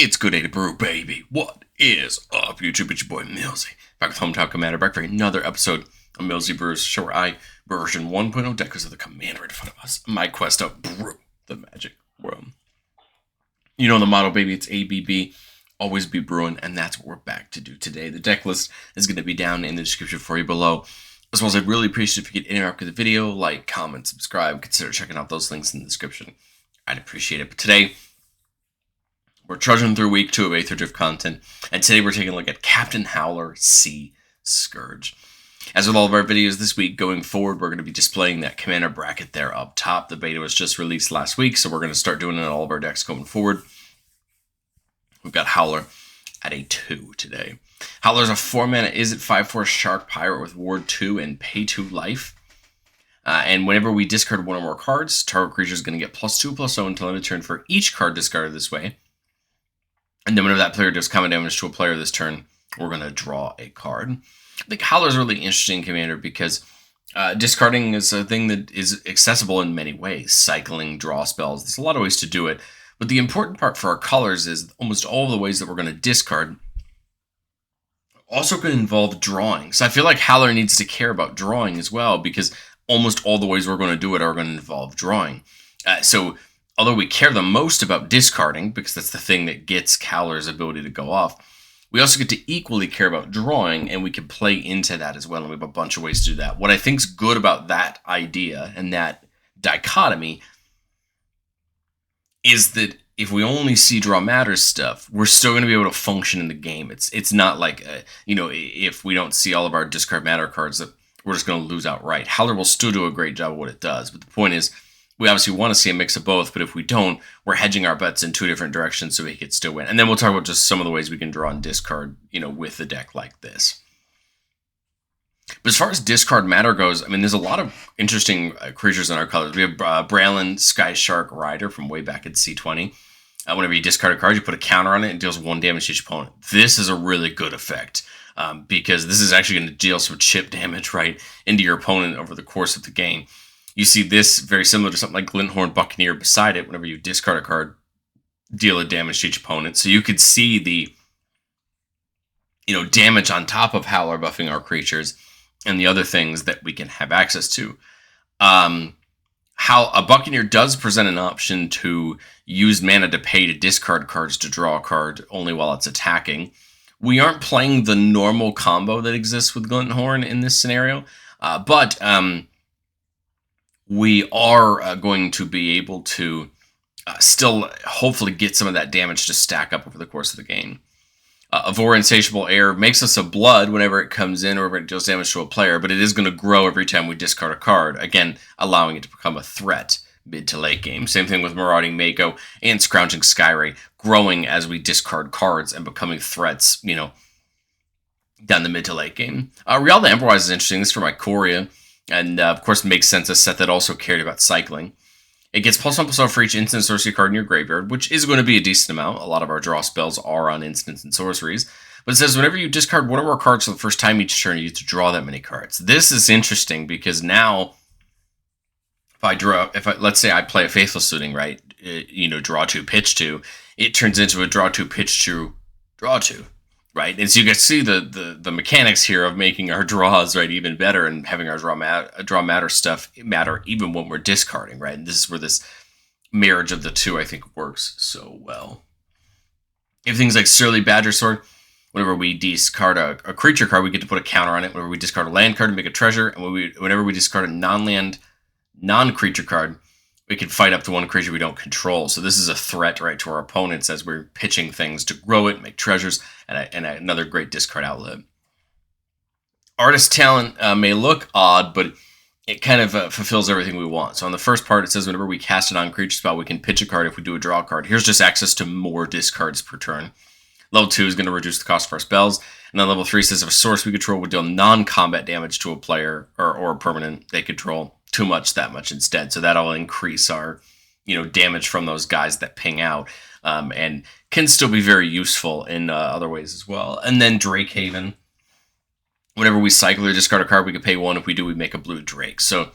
It's good day to brew, baby. What is up, YouTube? It's your boy, Millsy. Back with Hometown Commander, back for another episode of Millsy Brews, show where I, version 1.0 deckers of the Commander in front of us. My quest to brew the magic world. You know the motto, baby. It's ABB. Always be brewing, and that's what we're back to do today. The deck list is going to be down in the description for you below. As well as I'd really appreciate if you could interact with the video, like, comment, subscribe, consider checking out those links in the description. I'd appreciate it. But today, we're trudging through week 2 of Aether Drift content, and today we're taking a look at Captain Howler C. Scourge. As with all of our videos this week, going forward, we're going to be displaying that commander bracket there up top. The beta was just released last week, so we're going to start doing it in all of our decks going forward. We've got Howler at a 2 today. Howler's a 4-mana Izzet 5/4 Shark Pirate with Ward 2 and pay 2 life. And whenever we discard one or more cards, target creature is going to get +2/+0 until end of turn for each card discarded this way. And then whenever that player does combat damage to a player this turn, we're going to draw a card. I think Howler's a really interesting commander because discarding is a thing that is accessible in many ways. Cycling, draw spells, there's a lot of ways to do it. But the important part for our colors is almost all of the ways that we're going to discard also going to involve drawing. So I feel like Howler needs to care about drawing as well because almost all the ways we're going to do it are going to involve drawing. So although we care the most about discarding, because that's the thing that gets Howler's ability to go off, we also get to equally care about drawing, and we can play into that as well, and we have a bunch of ways to do that. What I think's good about that idea and that dichotomy is that if we only see draw matters stuff, we're still going to be able to function in the game. It's not like, if we don't see all of our discard matter cards, that we're just going to lose outright. Howler will still do a great job of what it does, but the point is, we obviously want to see a mix of both, but if we don't, we're hedging our bets in 2 different directions so we could still win. And then we'll talk about just some of the ways we can draw and discard, with the deck like this. But as far as discard matter goes, I mean, there's a lot of interesting creatures in our colors. We have Bralin Sky Shark Rider from way back in C20. Whenever you discard a card, you put a counter on it and deals 1 damage to each opponent. This is a really good effect because this is actually going to deal some chip damage right into your opponent over the course of the game. You see this very similar to something like Glinthorn Buccaneer beside it. Whenever you discard a card, deal a damage to each opponent. So you could see the damage on top of Howler buffing our creatures and the other things that we can have access to. How a Buccaneer does present an option to use mana to pay to discard cards to draw a card only while it's attacking. We aren't playing the normal combo that exists with Glinthorn in this scenario, but we are going to be able to still hopefully get some of that damage to stack up over the course of the game. Avora Insatiable Air makes us a blood whenever it comes in or whenever it deals damage to a player, but it is going to grow every time we discard a card, again, allowing it to become a threat mid to late game. Same thing with Marauding Mako and Scrounging Skyray, growing as we discard cards and becoming threats, down the mid to late game. Real the Emperor is interesting. This is for my Ikoria, and of course makes sense, a set that also cared about cycling. It gets +1/+0 for each instant sorcery card in your graveyard, which is going to be a decent amount. A lot of our draw spells are on instants and sorceries. But it says whenever you discard one or more cards for the first time each turn, you get to draw that many cards. This is interesting because now, let's say I play a Faithless Looting, right? Draw 2, pitch 2. It turns into a draw 2, pitch 2, draw 2. Right, and so you guys see the mechanics here of making our draws even better and having our draw matter stuff matter even when we're discarding, right? And this is where this marriage of the two I think works so well. If things like Surly Badger Sword, whenever we discard a creature card, we get to put a counter on it. Whenever we discard a land card and make a treasure, and whenever we discard a non-land, non-creature card, we can fight up to one creature we don't control. So this is a threat, right, to our opponents as we're pitching things to grow it, make treasures, and another great discard outlet. Artist Talent may look odd, but it kind of fulfills everything we want. So on the first part, it says whenever we cast a non-creature spell, we can pitch a card if we do a draw card. Here's just access to more discards per turn. Level 2 is going to reduce the cost of our spells. And then level 3 says if a source we control would deal non-combat damage to a player or a permanent they control, too much, that much instead. So that'll increase our, damage from those guys that ping out, and can still be very useful in other ways as well. And then Drake Haven. Whenever we cycle or discard a card, we can pay 1. If we do, we make a blue Drake. So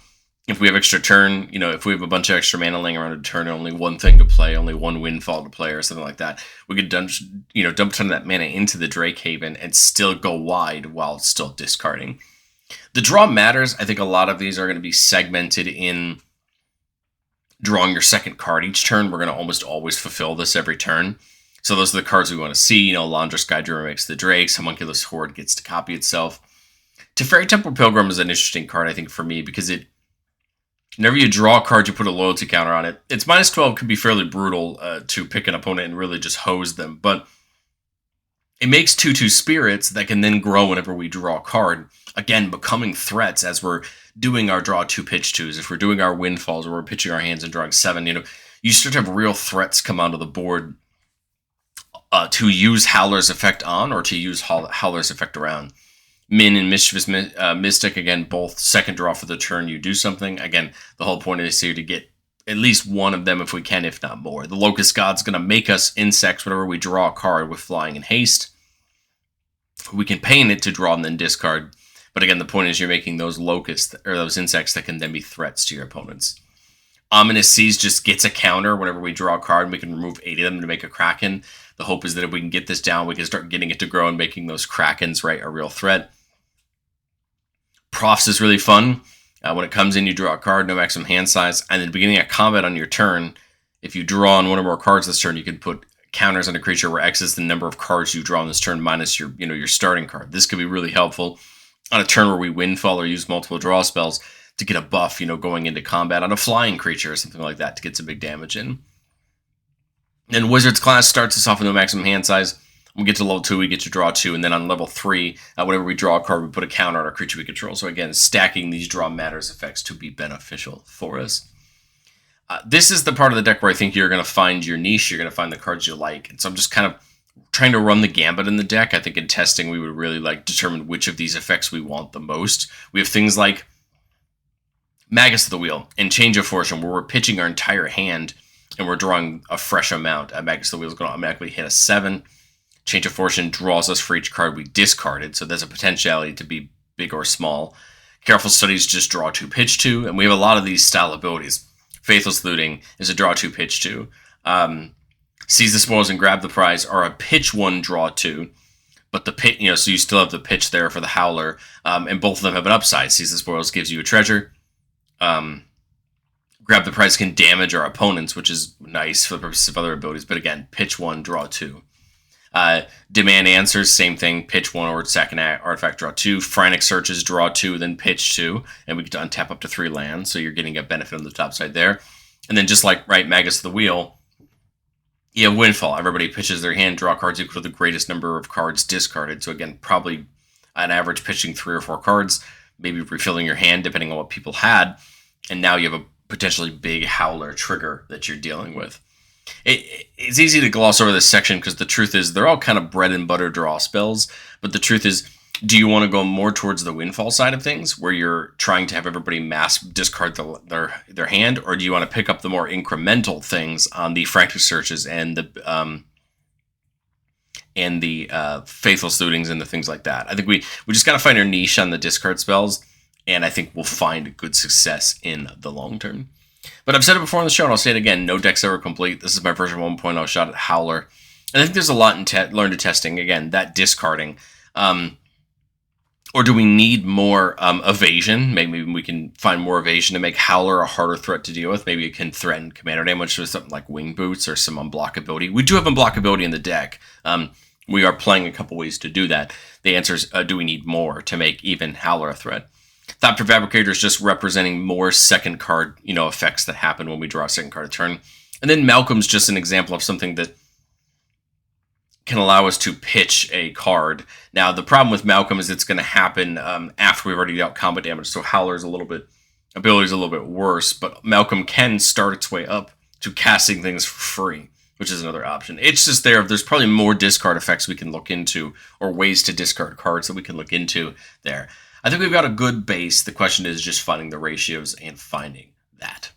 if we have extra turn, if we have a bunch of extra mana laying around a turn and only one thing to play, only one windfall to play or something like that, we could dump some of that mana into the Drake Haven and still go wide while still discarding. The draw matters. I think a lot of these are going to be segmented in drawing your second card each turn. We're going to almost always fulfill this every turn. So those are the cards we want to see. Landra Skydreamer makes the Drakes. Homunculus Horde gets to copy itself. Teferi Temple Pilgrim is an interesting card, I think, for me, because whenever you draw a card, you put a loyalty counter on it. Its -12 can be fairly brutal to pick an opponent and really just hose them, but it makes 2/2 spirits that can then grow whenever we draw a card. Again, becoming threats as we're doing our draw 2 pitch 2s. If we're doing our windfalls or we're pitching our hands and drawing 7, you start to have real threats come onto the board to use Howler's effect on or to use Howler's effect around. Min and Mischievous Mystic, again, both second draw for the turn you do something. Again, the whole point is here to get at least one of them if we can, if not more. The Locust God's going to make us insects whenever we draw a card with flying and haste. We can paint it to draw and then discard. But again, the point is you're making those locusts or those insects that can then be threats to your opponents. Ominous Seas just gets a counter whenever we draw a card, and we can remove 8 of them to make a Kraken. The hope is that if we can get this down, we can start getting it to grow and making those Krakens, right, a real threat. Profs is really fun. When it comes in, you draw a card, no maximum hand size, and at the beginning of combat on your turn, if you draw on one or more cards this turn, you can put counters on a creature where X is the number of cards you draw on this turn minus your starting card. This could be really helpful on a turn where we windfall or use multiple draw spells to get a buff, going into combat on a flying creature or something like that to get some big damage in. Then Wizard's class starts us off with no maximum hand size. We get to level 2, we get to draw 2, and then on level 3, whenever we draw a card, we put a counter on our creature we control. So again, stacking these draw matters effects to be beneficial for us. This is the part of the deck where I think you're going to find your niche, you're going to find the cards you like. And so I'm just kind of trying to run the gambit in the deck. I think in testing, we would really determine which of these effects we want the most. We have things like Magus of the Wheel and Change of Fortune, where we're pitching our entire hand and we're drawing a fresh amount. Magus of the Wheel is going to automatically hit a 7. Change of Fortune draws us for each card we discarded, so there's a potentiality to be big or small. Careful Studies just draw 2, pitch 2, and we have a lot of these style abilities. Faithless Looting is a draw 2, pitch 2. Seize the Spoils and Grab the Prize are a pitch 1, draw 2. But the pit, so you still have the pitch there for the Howler, and both of them have an upside. Seize the Spoils gives you a treasure. Grab the Prize can damage our opponents, which is nice for the purposes of other abilities. But again, pitch 1, draw 2. Demand Answers, same thing. Pitch 1 or second artifact, draw 2. Frantic Searches, draw 2, then pitch 2. And we get to untap up to 3 lands, so you're getting a benefit on the top side there. And then just like, Magus of the Wheel, you have Windfall. Everybody pitches their hand, draw cards equal to the greatest number of cards discarded. So again, probably on average pitching 3 or 4 cards, maybe refilling your hand depending on what people had. And now you have a potentially big Howler trigger that you're dealing with. It's easy to gloss over this section because the truth is they're all kind of bread and butter draw spells. But the truth is, do you want to go more towards the windfall side of things where you're trying to have everybody mass discard their hand? Or do you want to pick up the more incremental things on the Frantic Searches and the Faithless Lootings and the things like that? I think we just got to find our niche on the discard spells. And I think we'll find good success in the long term. But I've said it before on the show, and I'll say it again. No deck's ever complete. This is my version 1.0 shot at Howler. And I think there's a lot in learn to testing. Again, that discarding. Or do we need more evasion? Maybe we can find more evasion to make Howler a harder threat to deal with. Maybe it can threaten commander damage with something like Wing Boots or some unblockability. We do have unblockability in the deck. We are playing a couple ways to do that. The answer is, do we need more to make even Howler a threat? Thought Prefabricator is just representing more second card, effects that happen when we draw a second card a turn. And then Malcolm's just an example of something that can allow us to pitch a card. Now, the problem with Malcolm is it's going to happen after we've already dealt combat damage, so Howler's ability is a little bit worse, but Malcolm can start its way up to casting things for free, which is another option. It's just there's probably more discard effects we can look into, or ways to discard cards that we can look into there. I think we've got a good base. The question is just finding the ratios and finding that.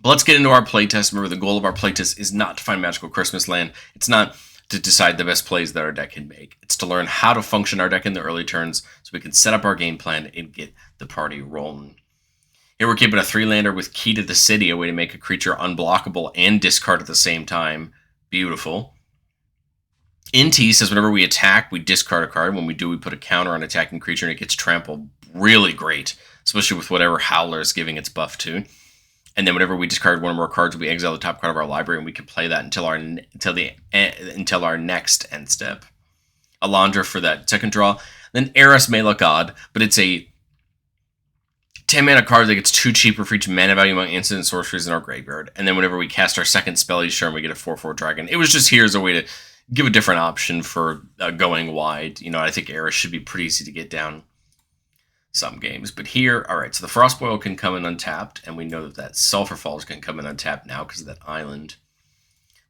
But let's get into our playtest. Remember, the goal of our playtest is not to find Magical Christmas Land. It's not to decide the best plays that our deck can make. It's to learn how to function our deck in the early turns so we can set up our game plan and get the party rolling. Here we're keeping a 3-lander with Key to the City, a way to make a creature unblockable and discard at the same time. Beautiful. NT says whenever we attack, we discard a card. When we do, we put a counter on attacking creature and it gets trampled. Really great, especially with whatever Howler is giving its buff to. And then whenever we discard one or more cards, we exile the top card of our library, and we can play that until our next end step. Alondra for that second draw. Then Eris may look odd, but it's a 10 mana card that gets 2 cheaper for each mana value among instant and sorceries in our graveyard. And then whenever we cast our second spell each turn, we get a 4/4 dragon. It was just here as a way to give a different option for going wide. You know, I think Eris should be pretty easy to get down some games. But here, all right, so the Frostboil can come in untapped, and we know that Sulphur Falls can come in untapped now because of that island.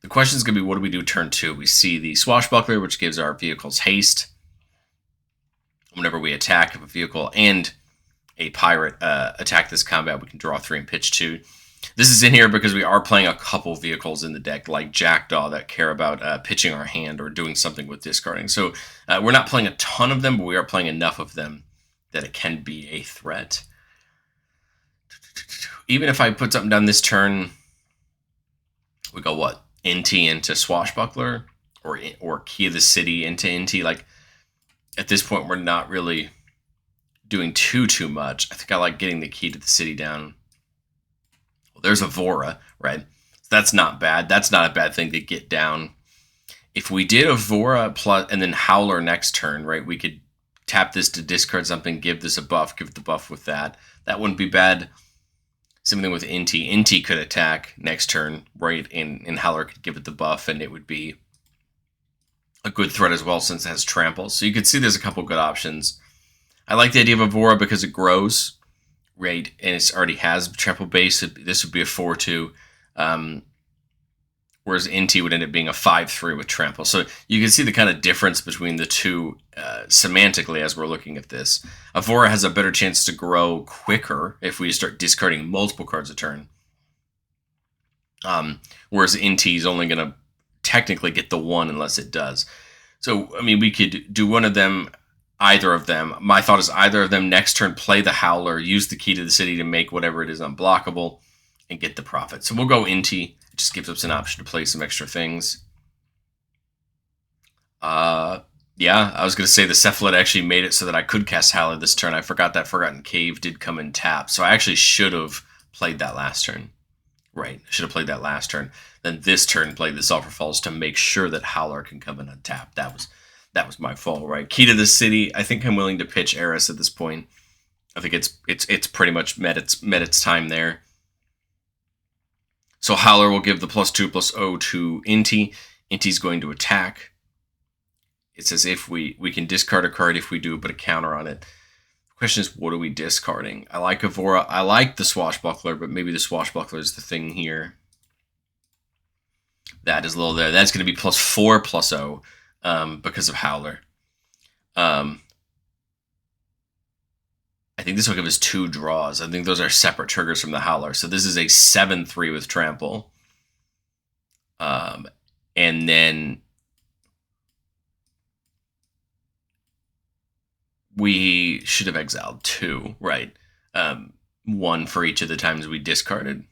The question is going to be, what do we do turn 2? We see the Swashbuckler, which gives our vehicles haste. Whenever we attack, if a vehicle and a pirate attack this combat, we can draw 3 and pitch 2. This is in here because we are playing a couple vehicles in the deck, like Jackdaw, that care about pitching our hand or doing something with discarding. So we're not playing a ton of them, but we are playing enough of them that it can be a threat. Even if I put something down this turn, we go what? NT into Swashbuckler or Key of the City into NT. Like, at this point, we're not really doing too much. I think I like getting the Key to the City down. Well, there's Avora, right? That's not bad. That's not a bad thing to get down. If we did Avora plus and then Howler next turn, right, we could tap this to discard something, give this a buff, give it the buff with that. That wouldn't be bad. Same thing with NT. NT could attack next turn, right, and Howler could give it the buff, and it would be a good threat as well since it has trample. So you can see there's a couple good options. I like the idea of Avora because it grows, right, and it already has trample base. This would be a 4/2. Whereas NT would end up being a 5/3 with trample. So you can see the kind of difference between the two semantically as we're looking at this. Avora has a better chance to grow quicker if we start discarding multiple cards a turn. Whereas NT is only going to technically get the one unless it does. So, I mean, we could do one of them, either of them. My thought is either of them next turn, play the Howler, use the Key to the City to make whatever it is unblockable, and get the profit. So we'll go NT. It just gives us an option to play some extra things. Yeah, I was going to say the Cephalid actually made it so that I could cast Howler this turn. I forgot that Forgotten Cave did come in tap, so I actually should have played that last turn. Right, I should have played that last turn. Then this turn played the Sulphur Falls to make sure that Howler can come in untapped. That was my fault, right? Key to the City. I think I'm willing to pitch Eris at this point. I think it's pretty much met its time there. So Howler will give the +2/+0 to NT. NT's going to attack. It says if we can discard a card if we do, put a counter on it. The question is, what are we discarding? I like Avora. I like the Swashbuckler, but maybe the Swashbuckler is the thing here. That is a little there. That's going to be +4/+0 because of Howler. I think this will give us 2 draws. I think those are separate triggers from the Howler. So this is a 7/3 with trample. And then we should have exiled 2, right? 1 for each of the times we discarded.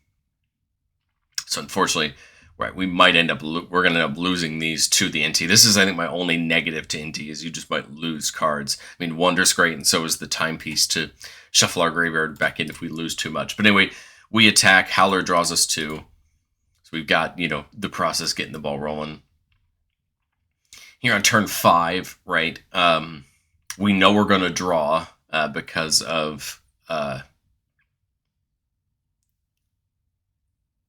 So unfortunately, right, we're going to end up losing these to the NT. This is, I think, my only negative to NT is you just might lose cards. I mean, Wonder's great, and so is the timepiece to shuffle our graveyard back in if we lose too much. But anyway, we attack. Howler draws us 2. So we've got, the process getting the ball rolling. Here on turn 5, right, we know we're going to draw because of...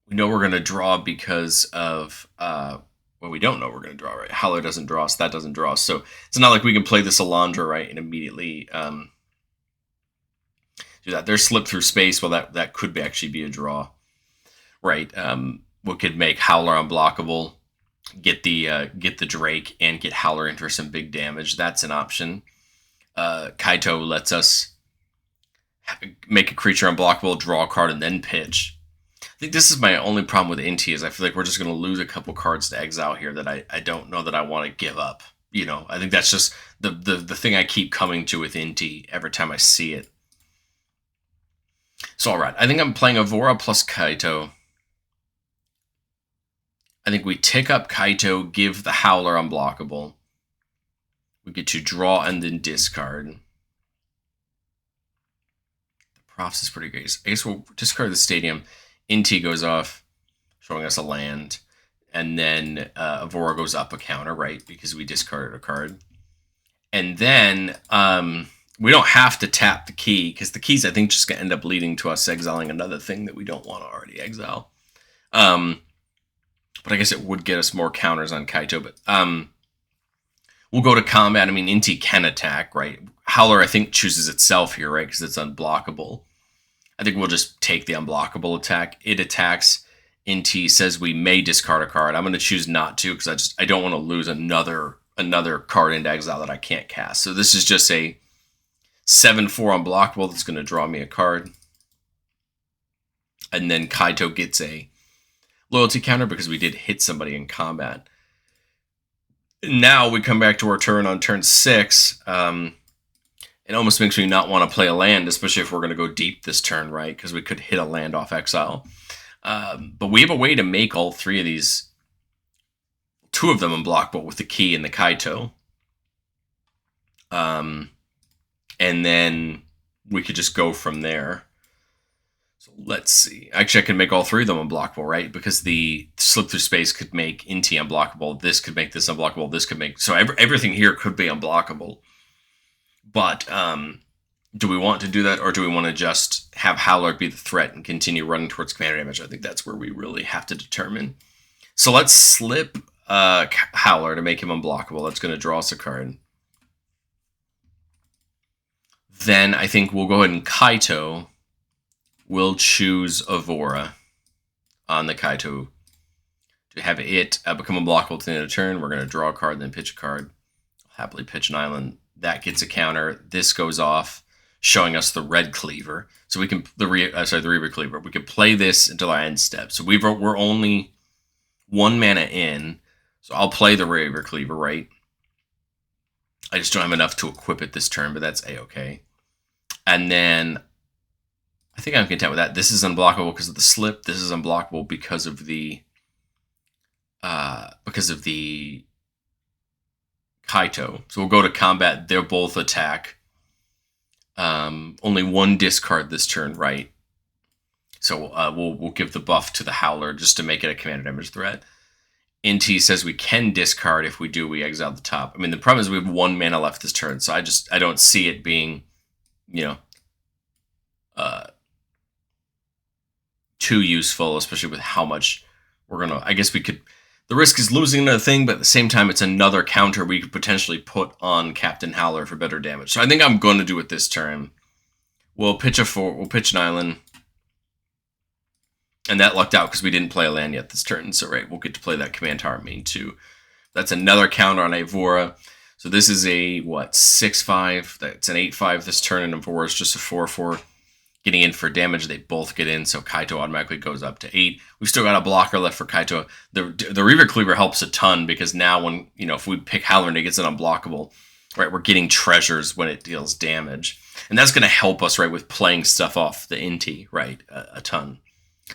we know we're going to draw because of... well, we don't know we're going to draw, right? Howler doesn't draw, so that doesn't draw. So it's not like we can play this Alondra, right, and immediately do that. There's Slip Through Space. Well, that could actually be a draw, right? We could make Howler unblockable, get the Drake, and get Howler into some big damage. That's an option. Kaito lets us make a creature unblockable, draw a card, and then pitch. I think this is my only problem with NT is I feel like we're just going to lose a couple cards to exile here that I don't know that I want to give up. I think that's just the thing I keep coming to with NT every time I see it. So, all right. I think I'm playing Avora plus Kaito. I think we tick up Kaito, give the Howler unblockable. We get to draw and then discard. The Profs is pretty great. I guess we'll discard the Stadium. Inti goes off, showing us a land. And then Avora goes up a counter, right? Because we discarded a card. And then we don't have to tap the key, because the keys, I think, just going to end up leading to us exiling another thing that we don't want to already exile. But I guess it would get us more counters on Kaito. But we'll go to combat. I mean, Inti can attack, right? Howler, I think, chooses itself here, right? Because it's unblockable. I think we'll just take the unblockable attack. It attacks. Inti says we may discard a card. I'm going to choose not to, because I don't want to lose another card into exile that I can't cast. So this is just a 7/4 unblockable that's going to draw me a card. And then Kaito gets a loyalty counter because we did hit somebody in combat. Now we come back to our turn on turn 6. It almost makes me not want to play a land, especially if we're going to go deep this turn, right? Because we could hit a land off exile. But we have a way to make all 3 of these, 2 of them unblockable with the key and the Kaito. And then we could just go from there. So let's see. Actually, I can make all 3 of them unblockable, right? Because the slip through space could make Inti unblockable. This could make this unblockable. This could make... So everything here could be unblockable. But do we want to do that, or do we want to just have Howler be the threat and continue running towards commander damage? I think that's where we really have to determine. So let's slip Howler to make him unblockable. That's going to draw us a card. Then I think we'll go ahead and Kaito. We'll choose Avora on the Kaito to have it become unblockable at the end of the turn. We're going to draw a card, then pitch a card. I'll happily pitch an island. That gets a counter. This goes off, showing us the red cleaver. So we can the Reaver cleaver. We can play this until our end step. So we're only 1 mana in. So I'll play the Reaver cleaver, right? I just don't have enough to equip it this turn, but that's a-okay. And then I think I'm content with that. This is unblockable because of the slip. This is unblockable because of the Kaito. So we'll go to combat. They'll both attack. Only 1 discard this turn, right? So we'll give the buff to the Howler just to make it a commander damage threat. Inti says we can discard. If we do, we exile the top. I mean, the problem is we have 1 mana left this turn, so I don't see it being, too useful, especially with how much we're gonna. I guess we could. The risk is losing another thing, but at the same time, it's another counter we could potentially put on Captain Howler for better damage. So I think I'm going to do it this turn. We'll pitch We'll pitch an island, and that lucked out because we didn't play a land yet this turn. So right, we'll get to play that command tower main too. That's another counter on Avora. So this is a 6/5. That's an 8/5 this turn, and Avora is just a 4/4. Getting in for damage, they both get in, so Kaito automatically goes up to 8. We've still got a blocker left for Kaito. The Reaver Cleaver helps a ton, because now when, if we pick Howler and it gets it unblockable, right, we're getting treasures when it deals damage. And that's going to help us, right, with playing stuff off the Inti, right, a ton.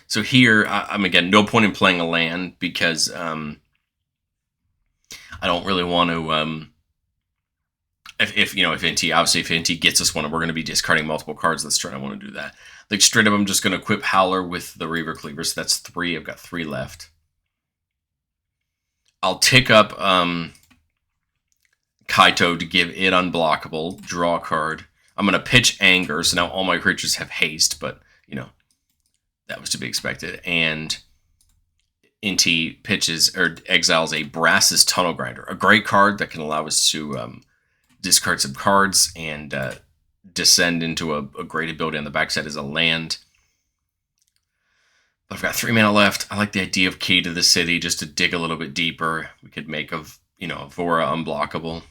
So here, I'm again, no point in playing a land, because I don't really want to... If Inti gets us one, we're going to be discarding multiple cards this turn. I want to do that. Like straight up, I'm just going to equip Howler with the Reaver Cleaver. So that's 3. I've got 3 left. I'll tick up Kaito to give it unblockable. Draw a card. I'm going to pitch Anger. So now all my creatures have haste, but that was to be expected. And Inti pitches or exiles a Brass's Tunnel Grinder, a great card that can allow us to discard some cards and descend into a great ability on the backside as a land. But I've got 3 mana left. I like the idea of Key to the City just to dig a little bit deeper. We could make Avora unblockable.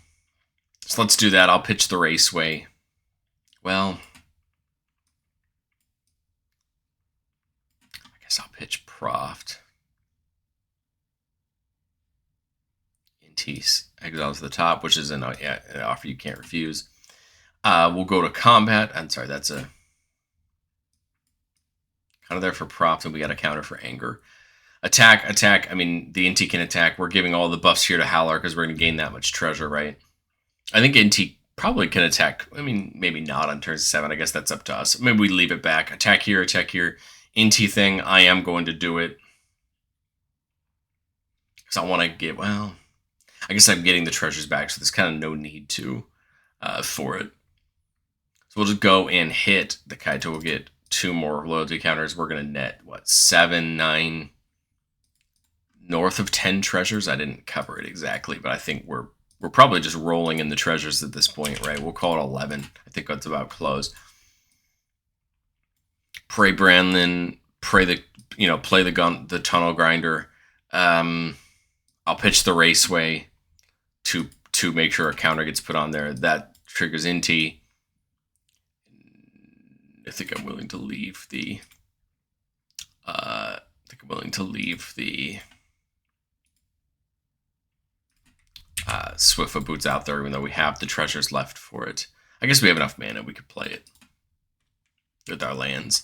So let's do that. I'll pitch the Raceway. Well, I guess I'll pitch Proft. Exiles to the top, which is an offer you can't refuse. We'll go to combat. I'm sorry, that's a Counter there for props, and we got a counter for anger. Attack. I mean, the Inti can attack. We're giving all the buffs here to Howler because we're going to gain that much treasure, right? I think Inti probably can attack. I mean, maybe not on turn 7. I guess that's up to us. Maybe we leave it back. Attack here. Inti thing, I am going to do it. Because I want to get, well, I guess I'm getting the treasures back, so there's kind of no need to for it. So we'll just go and hit the Kaito. We'll get 2 more loyalty counters. We're going to net, what, 7, 9, north of 10 treasures? I didn't cover it exactly, but I think we're probably just rolling in the treasures at this point, right? We'll call it 11. I think that's about close. Pray Brandlin, play the tunnel grinder. I'll pitch the raceway to make sure a counter gets put on there. That triggers Inti. I think I'm willing to leave the Swiftfoot Boots out there, even though we have the treasures left for it. I guess we have enough mana. We could play it with our lands.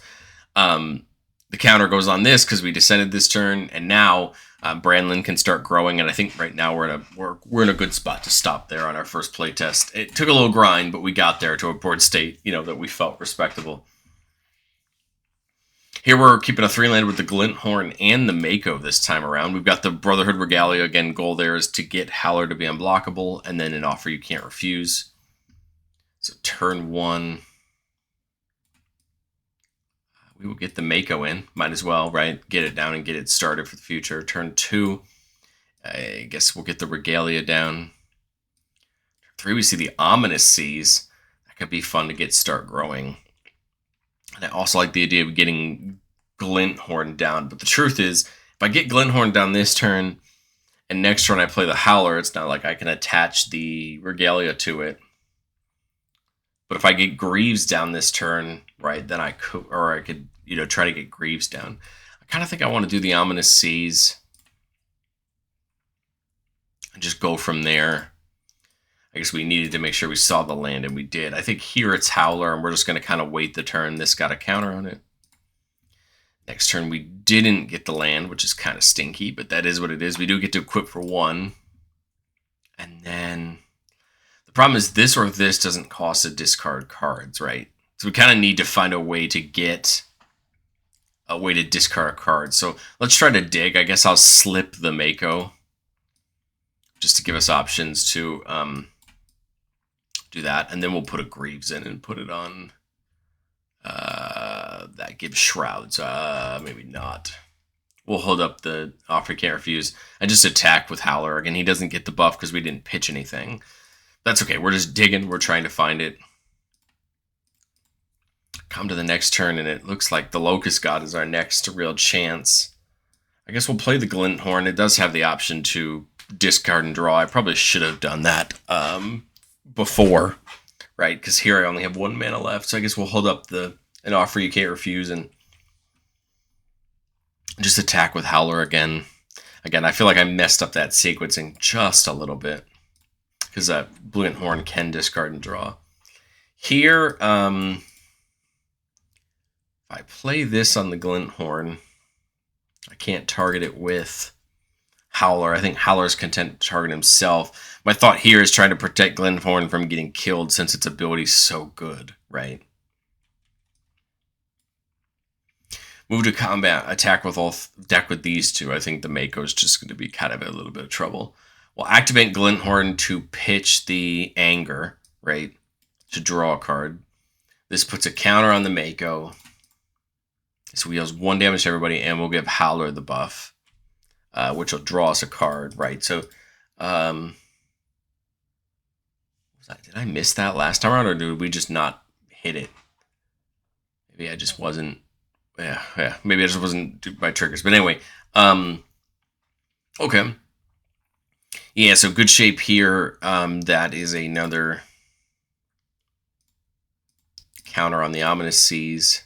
The counter goes on this because we descended this turn, and now Brandlin can start growing. And I think right now we're in a good spot to stop there on our first playtest. It took a little grind, but we got there to a board state, that we felt respectable. Here we're keeping a 3-land with the Glinthorn and the Mako this time around. We've got the Brotherhood Regalia. Again, goal there is to get Howler to be unblockable, and then an offer you can't refuse. So turn 1, we will get the Mako in. Might as well, right? Get it down and get it started for the future. Turn 2, I guess we'll get the Regalia down. Turn 3, we see the Ominous Seas. That could be fun to start growing. And I also like the idea of getting Glinthorn down. But the truth is, if I get Glinthorn down this turn, and next turn I play the Howler, it's not like I can attach the Regalia to it. But if I get Greaves down this turn, right, then I could try to get Greaves down. I kind of think I want to do the Ominous Seas and just go from there. I guess we needed to make sure we saw the land, and we did. I think here it's Howler, and we're just going to kind of wait the turn. This got a counter on it. Next turn, we didn't get the land, which is kind of stinky, but that is what it is. We do get to equip for 1. And then the problem is this or this doesn't cost to discard cards, right? So we kind of need to find a way to get a way to discard cards. So let's try to dig. I guess I'll slip the Mako just to give us options to do that, and then we'll put a Greaves in and put it on. That gives Shrouds. Maybe not. We'll hold up the offer you can't refuse. I just attack with Howler. Again, he doesn't get the buff because we didn't pitch anything. That's okay. We're just digging. We're trying to find it. Come to the next turn, and it looks like the Locust God is our next real chance. I guess we'll play the Glinthorn. It does have the option to discard and draw. I probably should have done that before, right? Because here I only have 1 mana left, so I guess we'll hold up an offer you can't refuse and just attack with Howler again. Again, I feel like I messed up that sequencing just a little bit because that Glinthorn can discard and draw. Here, if I play this on the Glinthorn, I can't target it with Howler. I think Howler's content to target himself. My thought here is trying to protect Glinthorn from getting killed since its ability is so good, right? Move to combat, attack with deck with these two. I think the Mako is just going to be kind of a little bit of trouble. We'll activate Glinthorn to pitch the Anger, right? To draw a card. This puts a counter on the Mako. So he deals 1 damage to everybody, and we'll give Howler the buff, which will draw us a card, right? So, did I miss that last time around, or did we just not hit it? Maybe I just wasn't. Yeah. Maybe I just wasn't doing my triggers. But anyway, okay. Yeah, so good shape here. That is another counter on the Ominous Seas.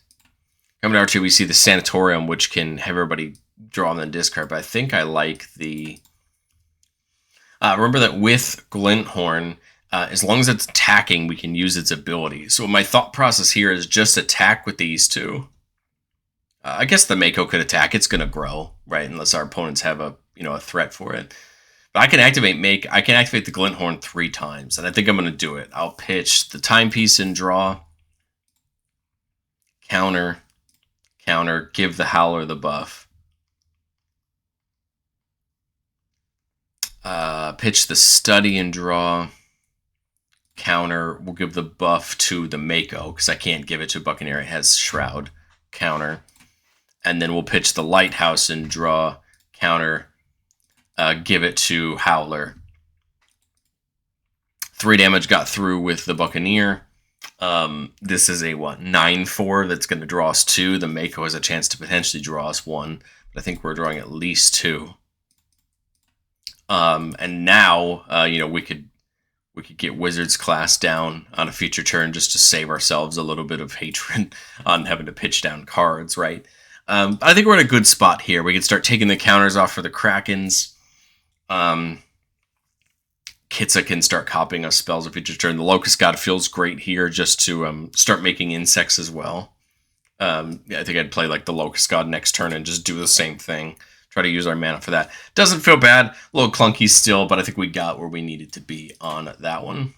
Coming to R2, we see the Sanatorium, which can have everybody draw and then discard. But I think I like the... remember that with Glinthorn, as long as it's attacking, we can use its ability. So my thought process here is just attack with these two. I guess the Mako could attack. It's going to grow, right? Unless our opponents have a a threat for it. But I can activate the Glinthorn 3 times, and I think I'm going to do it. I'll pitch the timepiece and draw, counter, counter, give the Howler the buff. Pitch the study and draw, counter. We'll give the buff to the Mako because I can't give it to Buccaneer. It has Shroud, counter. And then we'll pitch the Lighthouse and draw, counter, give it to Howler. 3 damage got through with the Buccaneer. This is a 9/4 that's going to draw us 2. The Mako has a chance to potentially draw us 1, but I think we're drawing at least 2. And now, we could get Wizard's Class down on a future turn just to save ourselves a little bit of hatred on having to pitch down cards, right? I think we're in a good spot here. We can start taking the counters off for the Krakens. Kitsa can start copying us spells a future turn. The Locust God feels great here just to start making insects as well. I think I'd play like the Locust God next turn and just do the same thing. Try to use our mana for that. Doesn't feel bad. A little clunky still, but I think we got where we needed to be on that one.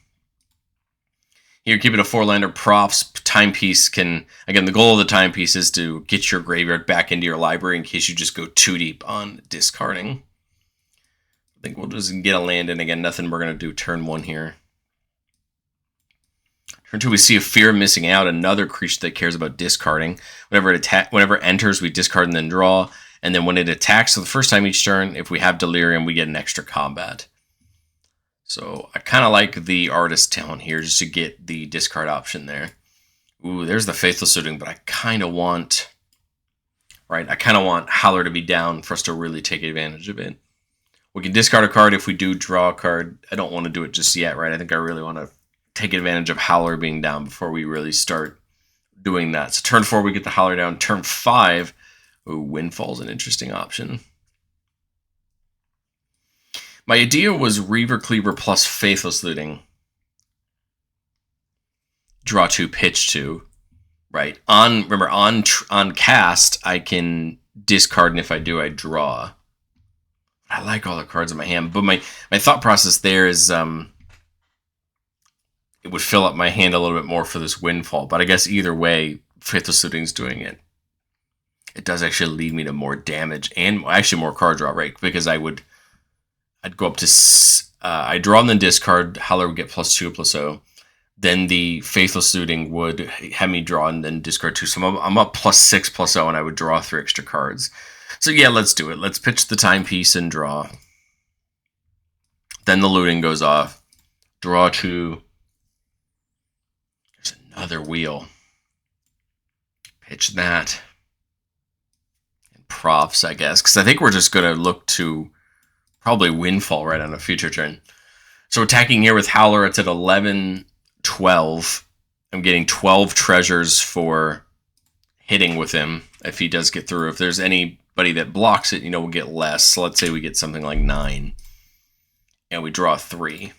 Here, keep it a 4-lander. Props. Timepiece can... Again, the goal of the timepiece is to get your graveyard back into your library in case you just go too deep on discarding. I think we'll just get a land in. Again, nothing we're going to do turn 1 here. Turn 2, we see a Fear of Missing Out, another creature that cares about discarding. Whenever it enters, we discard and then draw. And then when it attacks for the first time each turn, if we have Delirium, we get an extra combat. So I kind of like the Artist talent here just to get the discard option there. Ooh, there's the Faithful Suiting, but I kind of want... Right, I kind of want Howler to be down for us to really take advantage of it. We can discard a card if we do draw a card. I don't want to do it just yet, right? I think I really want to take advantage of Howler being down before we really start doing that. So turn 4, we get the Howler down. Turn 5... Ooh, Windfall's an interesting option. My idea was Reaver Cleaver plus Faithless Looting. Draw 2, pitch 2. Right. Remember, on cast, I can discard, and if I do, I draw. I like all the cards in my hand, but my thought process there is it would fill up my hand a little bit more for this Windfall, but I guess either way, Faithless Looting's doing it. It does actually lead me to more damage and actually more card draw, right? Because I'd go up to I draw and then discard. Howler would get +2/+0. Then the Faithless Looting would have me draw and then discard 2. So I'm up +6/+0, and I would draw 3 extra cards. So yeah, let's do it. Let's pitch the timepiece and draw. Then the looting goes off. Draw 2. There's another wheel. Pitch that. Props, I guess, because I think we're just going to look to probably Windfall right on a future turn. So attacking here with Howler, it's at 11, 12. I'm getting 12 treasures for hitting with him if he does get through. If there's anybody that blocks it, we'll get less. So let's say we get something like 9. And we draw 3.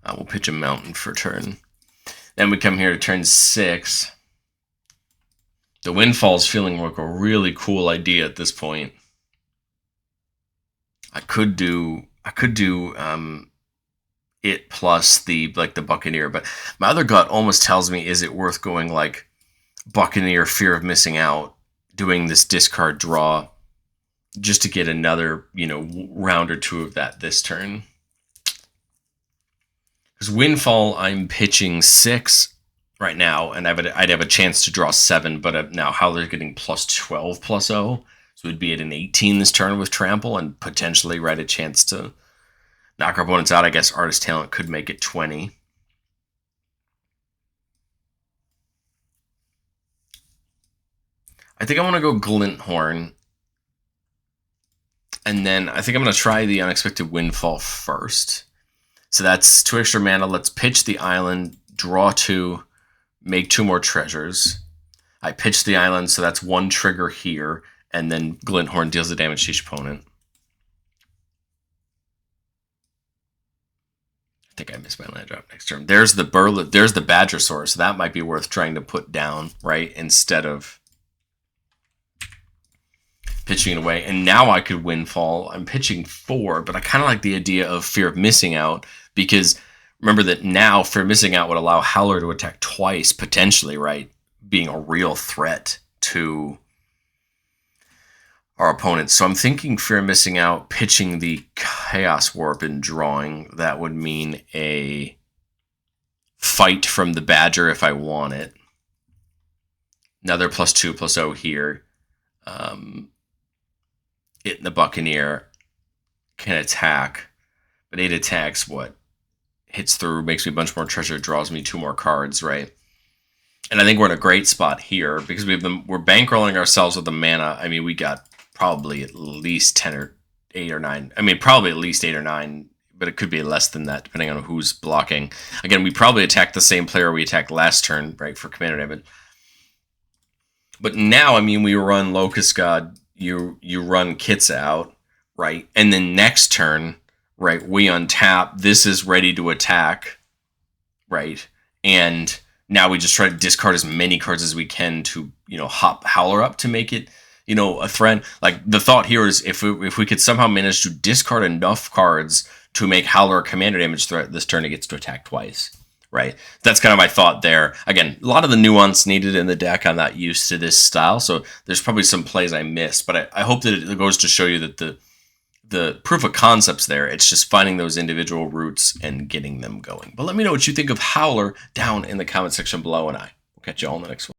We'll pitch a mountain for turn. Then we come here to turn 6. The Windfall's feeling like a really cool idea at this point. I could do it plus the Buccaneer, but my other gut almost tells me, is it worth going like Buccaneer, Fear of Missing Out, doing this discard draw just to get another round or 2 of that this turn? Because Windfall, I'm pitching 6. Right now, and I'd have a chance to draw 7, but now Howler's getting +12/+0, so we'd be at an 18 this turn with Trample, and potentially a chance to knock our opponents out. I guess Artist Talent could make it 20. I think I want to go Glinthorn, and then I think I'm going to try the Unexpected Windfall first. So that's 2 extra mana. Let's pitch the island, draw 2, make 2 more treasures. I pitch the island, so that's 1 trigger here, and then Glinthorn deals the damage to each opponent. think I missed my land drop next turn. There's the Badgersaur, so that might be worth trying to put down, right? Instead of pitching it away. And now I could Windfall. I'm pitching 4, but I kind of like the idea of Fear of Missing Out, because remember that now Fear of Missing Out would allow Howler to attack twice, potentially, right? Being a real threat to our opponents. So I'm thinking Fear of Missing Out, pitching the Chaos Warp and drawing. That would mean a fight from the Badger if I want it. Another +2/+0 here. It and the Buccaneer can attack, but 8 attacks, what? Hits through, makes me a bunch more treasure, draws me 2 more cards, right? And I think we're in a great spot here because we're bankrolling ourselves with the mana. I mean, we got probably at least 10 or 8 or 9. I mean, probably at least 8 or 9, but it could be less than that depending on who's blocking. Again, we probably attacked the same player we attacked last turn, right, for commander damage. But now, I mean, we run Locust God, you run Kitsa out, right? And then next turn, right, we untap. This is ready to attack, right? And now we just try to discard as many cards as we can to, hop Howler up to make it, a threat. Like, the thought here is if we could somehow manage to discard enough cards to make Howler a commander damage threat this turn, it gets to attack twice, right? That's kind of my thought there. Again, a lot of the nuance needed in the deck. I'm not used to this style, so there's probably some plays I missed, but I hope that it goes to show you that the proof of concept's there. It's just finding those individual roots and getting them going. But let me know what you think of Howler down in the comment section below, and I will catch you all in the next one.